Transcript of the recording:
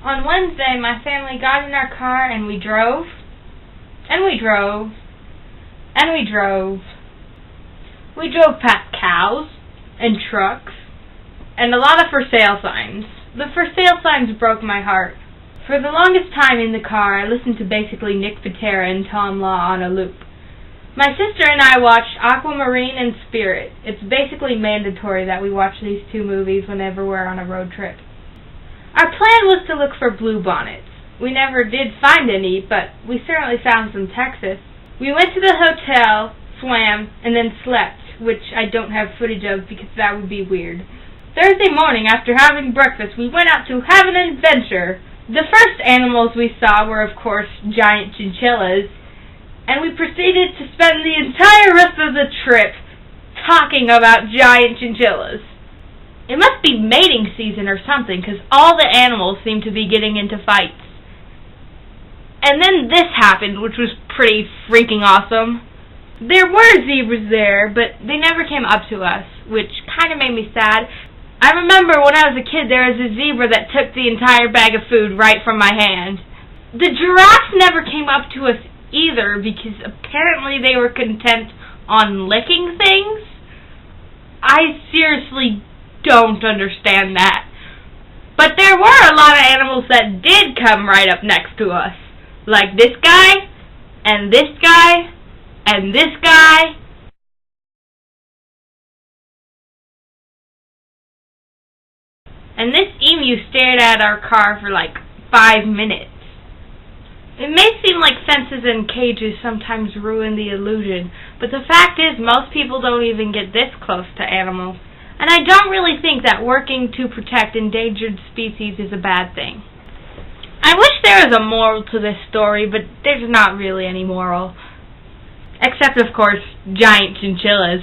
On Wednesday, my family got in our car and we drove, and we drove, and we drove. We drove past cows and trucks and a lot of for sale signs. The for sale signs broke my heart. For the longest time in the car, I listened to basically Nick Patera and Tom Law on a loop. My sister and I watched Aquamarine and Spirit. It's basically mandatory that we watch these two movies whenever we're on a road trip. Our plan was to look for bluebonnets. We never did find any, but we certainly found some Texas. We went to the hotel, swam, and then slept, which I don't have footage of because that would be weird. Thursday morning, after having breakfast, we went out to have an adventure. The first animals we saw were, of course, giant chinchillas, and we proceeded to spend the entire rest of the trip talking about giant chinchillas. It must be mating season or something, because all the animals seem to be getting into fights. And then this happened, which was pretty freaking awesome. There were zebras there, but they never came up to us, which kind of made me sad. I remember when I was a kid, there was a zebra that took the entire bag of food right from my hand. The giraffes never came up to us either, because apparently they were content on licking things. I seriously don't understand that. But there were a lot of animals that did come right up next to us. Like this guy, and this guy, and this guy. And this emu stared at our car for like 5 minutes. It may seem like fences and cages sometimes ruin the illusion, but the fact is most people don't even get this close to animals. And I don't really think that working to protect endangered species is a bad thing. I wish there was a moral to this story, but there's not really any moral. Except, of course, giant chinchillas.